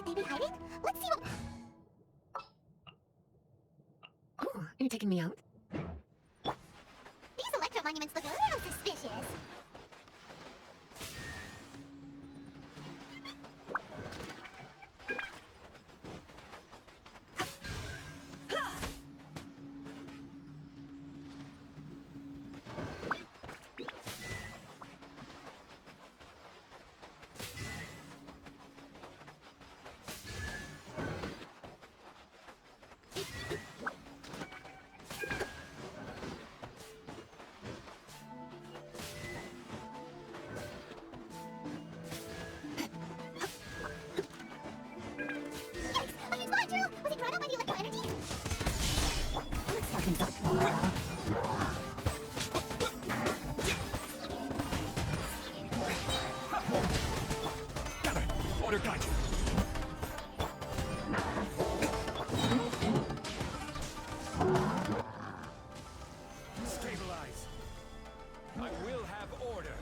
they be hiding? Let's see what... Oh, are you taking me out? These electro monuments look a little suspicious. Order guide you. Stabilize. I will have order.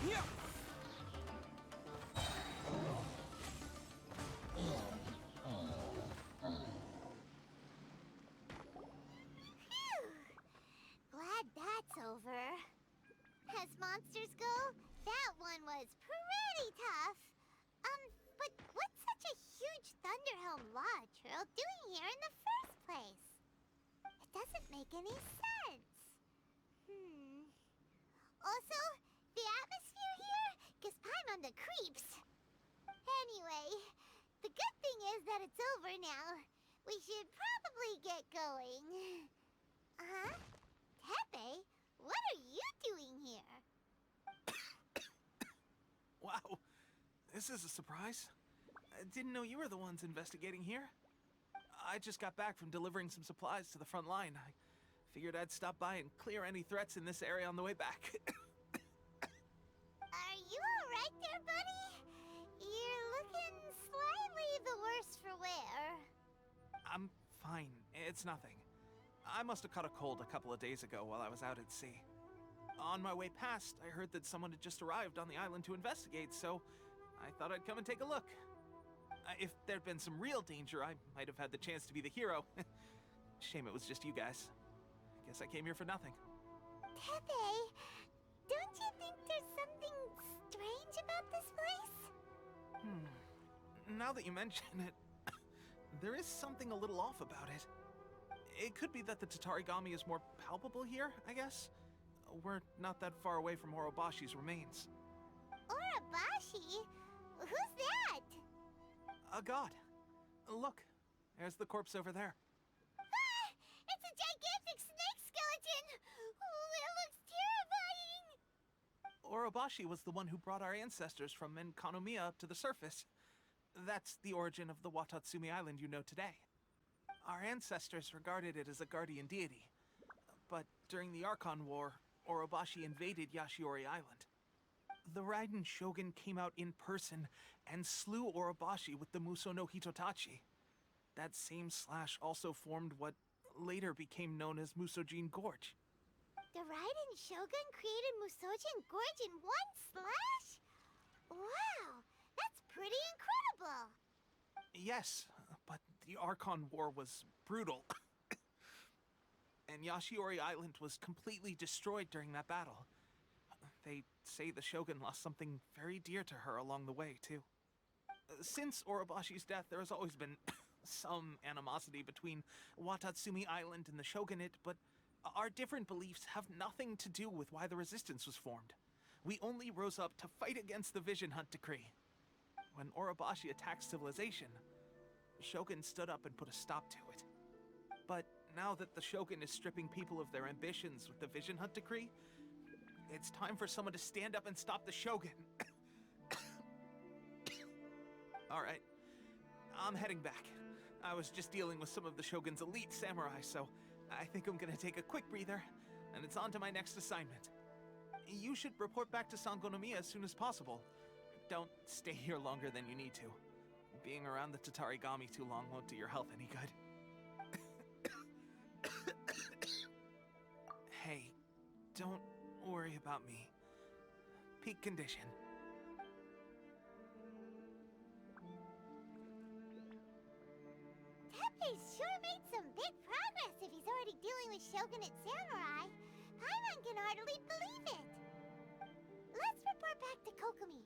Yeah. Glad that's over. As monsters go, that one was pretty tough. But what's such a huge Thunderhelm Lodge Earl doing here in the first place? It doesn't make any sense. Also, the atmosphere here gives Paimon on the creeps. Anyway, the good thing is that it's over now. We should probably get going. Huh? Teppei, what are you doing here? Wow, this is a surprise. I didn't know you were the ones investigating here. I just got back from delivering some supplies to the front line. I figured I'd stop by and clear any threats in this area on the way back. Are you alright there, buddy? You're looking slightly the worse for wear. I'm fine. It's nothing. I must have caught a cold a couple of days ago while I was out at sea. On my way past, I heard that someone had just arrived on the island to investigate, so I thought I'd come and take a look. If there'd been some real danger, I might have had the chance to be the hero. Shame it was just you guys. Guess I came here for nothing. Teppei, don't you think there's something strange about this place? Now that you mention it, there is something a little off about it. It could be that the Tatarigami is more palpable here, I guess. We're not that far away from Orobashi's remains. Orobashi? Who's that? A god. Look, there's the corpse over there. Ah! It's a gigantic snake skeleton! Oh, it looks terrifying! Orobashi was the one who brought our ancestors from Kanomiya up to the surface. That's the origin of the Watatsumi Island you know today. Our ancestors regarded it as a guardian deity. But during the Archon War, Orobashi invaded Yashiori Island. The Raiden Shogun came out in person and slew Orobashi with the Muso no Hitotachi. That same slash also formed what later became known as Musojin Gorge. The Raiden Shogun created Musojin Gorge in one slash? Wow, that's pretty incredible! Yes, but the Archon War was brutal. And Yashiori Island was completely destroyed during that battle. They say the Shogun lost something very dear to her along the way, too. Since Orobashi's death, there has always been some animosity between Watatsumi Island and the Shogunate, but our different beliefs have nothing to do with why the resistance was formed. We only rose up to fight against the Vision Hunt Decree. When Orobashi attacked civilization, the Shogun stood up and put a stop to it. But now that the Shogun is stripping people of their ambitions with the Vision Hunt Decree, it's time for someone to stand up and stop the Shogun. Alright, I'm heading back. I was just dealing with some of the Shogun's elite samurai, so I think I'm gonna take a quick breather, and it's on to my next assignment. You should report back to Sangonomiya as soon as possible. Don't stay here longer than you need to. Being around the Tatarigami too long won't do your health any good. Hey, don't worry about me. Peak condition. He's sure made some big progress if he's already dealing with shogunate samurai. Paimon can hardly believe it. Let's report back to Kokomi.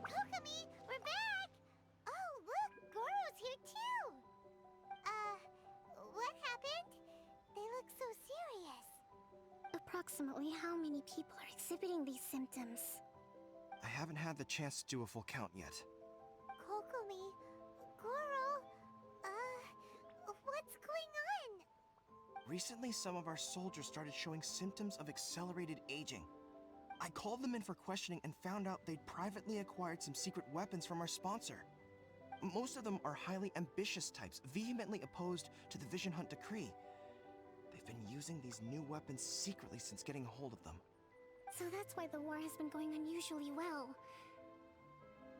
Kokomi, we're back! Oh, look, Goro's here too! What happened? They look so serious. Approximately how many people are exhibiting these symptoms? I haven't had the chance to do a full count yet. Kokomi, Goro, what's going on? Recently, some of our soldiers started showing symptoms of accelerated aging. I called them in for questioning and found out they'd privately acquired some secret weapons from our sponsor. Most of them are highly ambitious types, vehemently opposed to the Vision Hunt decree. They've been using these new weapons secretly since getting a hold of them. So that's why the war has been going unusually well.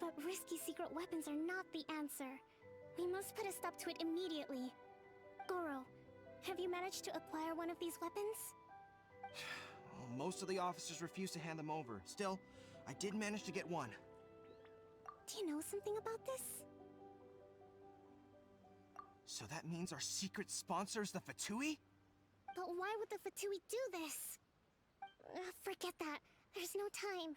But risky secret weapons are not the answer. We must put a stop to it immediately. Goro, have you managed to acquire one of these weapons? Well, most of the officers refused to hand them over. Still, I did manage to get one. Do you know something about this? So that means our secret sponsor is the Fatui? But why would the Fatui do this? Forget that. There's no time.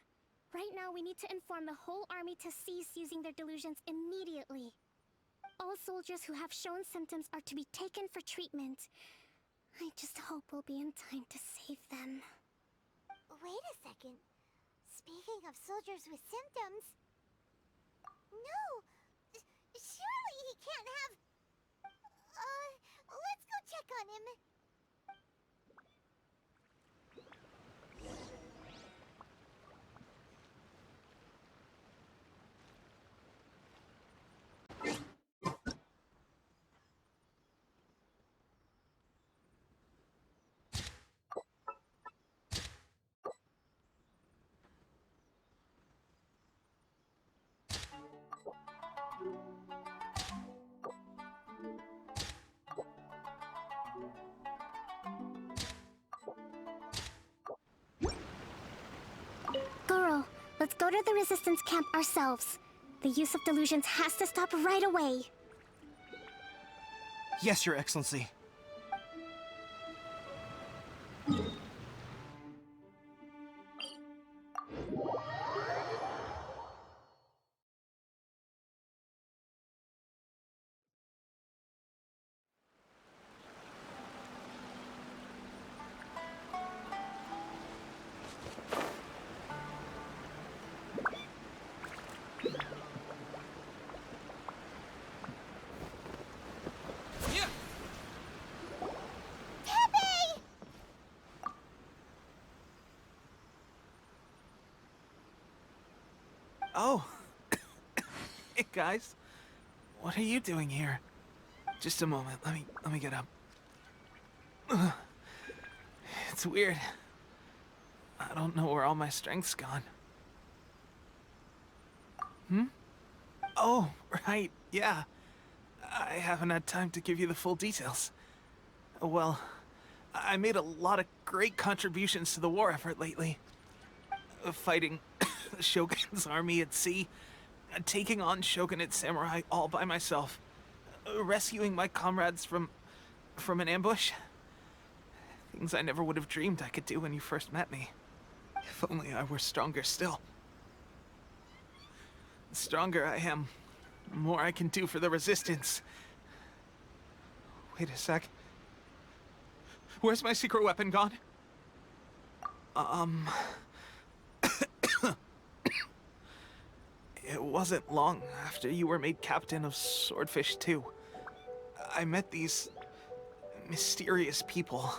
Right now, we need to inform the whole army to cease using their delusions immediately. All soldiers who have shown symptoms are to be taken for treatment. I just hope we'll be in time to save them. Wait a second. Speaking of soldiers with symptoms... No! Surely he can't have... let's go check on him. Goro, let's go to the resistance camp ourselves. The use of delusions has to stop right away. Yes, Your Excellency. Yeah. Teppei! Oh. Hey guys. What are you doing here? Just a moment. Let me get up. Ugh. It's weird. I don't know where all my strength's gone. Oh, right. Yeah. I haven't had time to give you the full details. Well, I made a lot of great contributions to the war effort lately. Fighting the Shogun's army at sea, taking on Shogunate samurai all by myself, rescuing my comrades from an ambush. Things I never would have dreamed I could do when you first met me. If only I were stronger still. The stronger I am, the more I can do for the resistance. Wait a sec. Where's my secret weapon gone? It wasn't long after you were made captain of Swordfish 2. I met these mysterious people.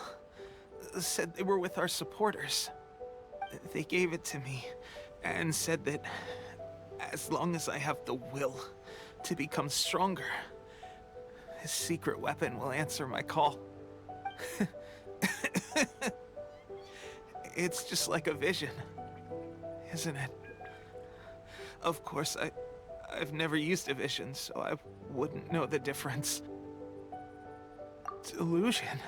Said they were with our supporters. They gave it to me and said that as long as I have the will to become stronger, his secret weapon will answer my call. It's just like a vision, isn't it? Of course, I've never used a vision, so I wouldn't know the difference. Delusion?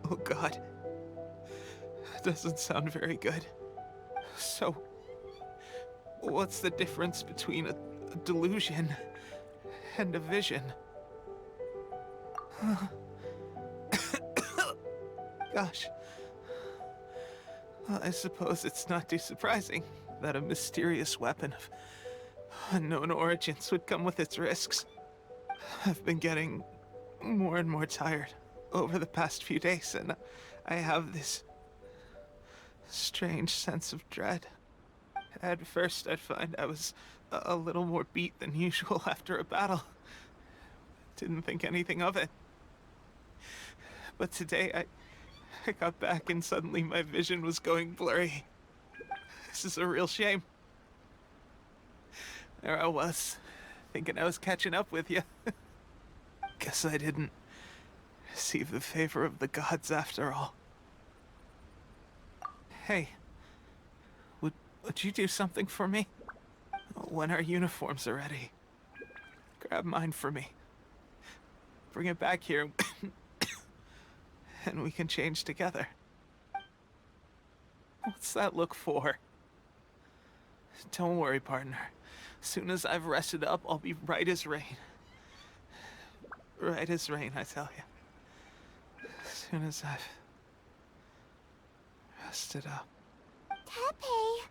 Oh God. Doesn't sound very good. So, what's the difference between a delusion and a vision? Gosh. Well, I suppose it's not too surprising that a mysterious weapon of unknown origins would come with its risks. I've been getting more and more tired over the past few days, and I have this strange sense of dread. At first, I'd find I was a little more beat than usual after a battle. Didn't think anything of it. But today, I got back and suddenly my vision was going blurry. This is a real shame. There I was, thinking I was catching up with you. Guess I didn't receive the favor of the gods after all. Hey, would you do something for me? When our uniforms are ready, grab mine for me. Bring it back here, and we can change together. What's that look for? Don't worry, partner. As soon as I've rested up, I'll be right as rain. Right as rain, I tell you. As soon as I've rested up. Teppei!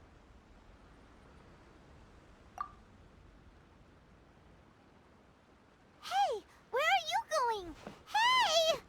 Hey! Where are you going? Hey!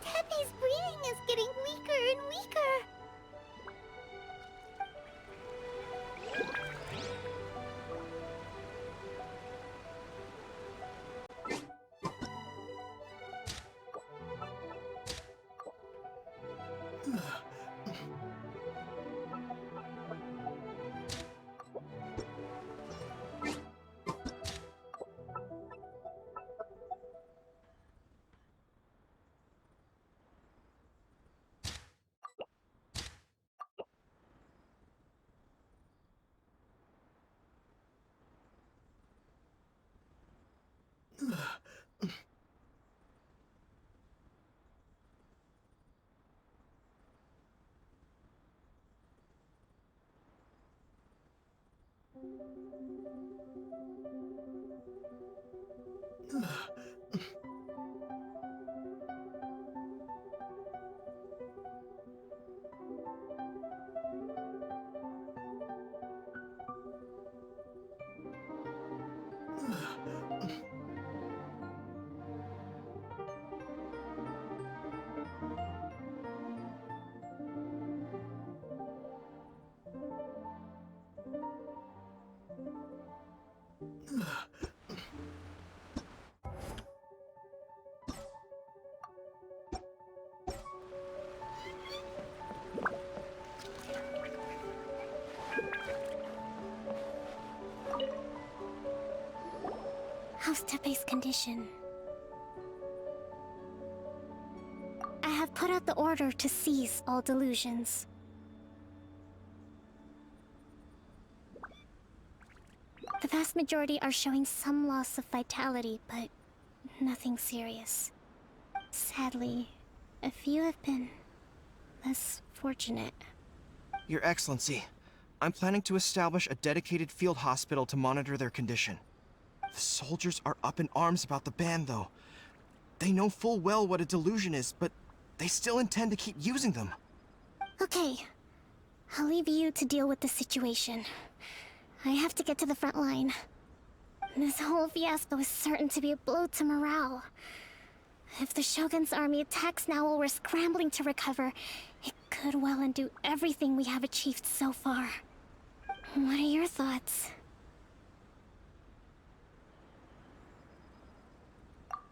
Teppei's breathing is getting weaker and weaker. How's Teppei's condition? I have put out the order to cease all delusions. The vast majority are showing some loss of vitality, but nothing serious. Sadly, a few have been less fortunate. Your Excellency, I'm planning to establish a dedicated field hospital to monitor their condition. The soldiers are up in arms about the ban, though. They know full well what a delusion is, but they still intend to keep using them. Okay. I'll leave you to deal with the situation. I have to get to the front line. This whole fiasco is certain to be a blow to morale. If the Shogun's army attacks now while we're scrambling to recover, it could well undo everything we have achieved so far. What are your thoughts?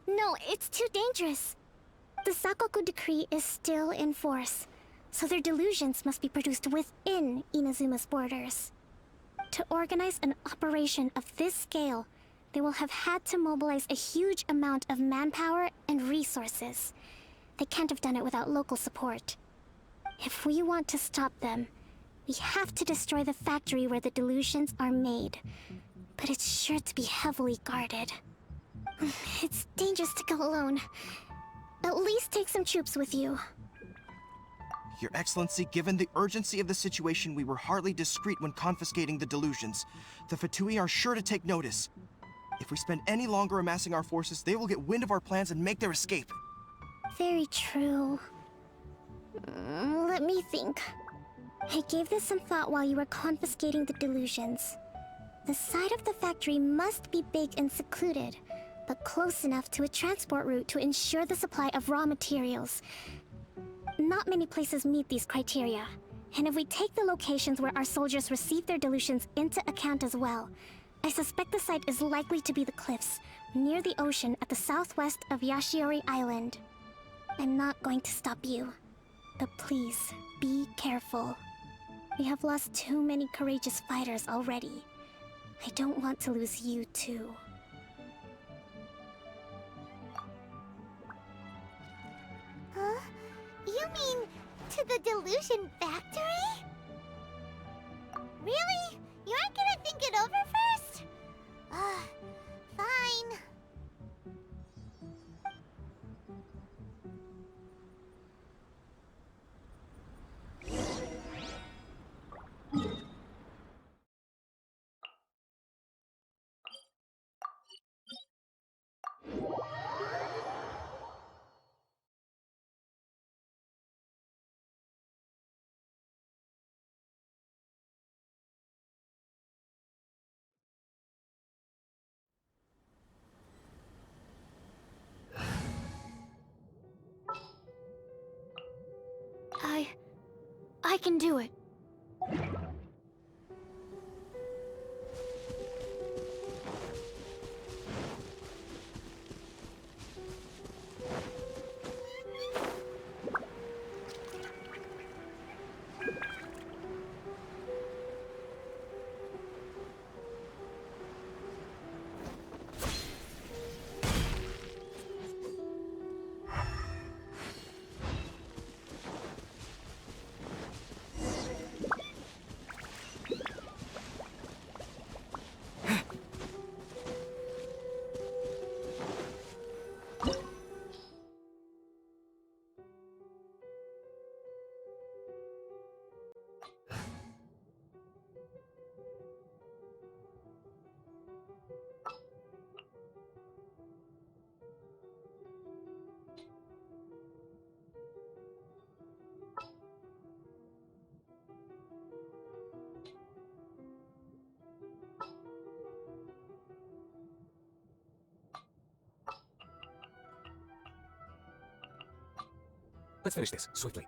No, it's too dangerous. The Sakoku decree is still in force, so their delusions must be produced within Inazuma's borders. To organize an operation of this scale, they will have had to mobilize a huge amount of manpower and resources. They can't have done it without local support. If we want to stop them, we have to destroy the factory where the delusions are made. But it's sure to be heavily guarded. It's dangerous to go alone. At least take some troops with you. Your Excellency, given the urgency of the situation, we were hardly discreet when confiscating the delusions. The Fatui are sure to take notice. If we spend any longer amassing our forces, they will get wind of our plans and make their escape. Very true. Let me think. I gave this some thought while you were confiscating the delusions. The side of the factory must be big and secluded, but close enough to a transport route to ensure the supply of raw materials. Not many places meet these criteria, and if we take the locations where our soldiers receive their delusions into account as well, I suspect the site is likely to be the cliffs, near the ocean at the southwest of Yashiori Island. I'm not going to stop you, but please, be careful. We have lost too many courageous fighters already. I don't want to lose you too. Huh? You mean to the delusion factory? Really? You aren't gonna think it over first? Fine. I can do it. Let's finish this, swiftly.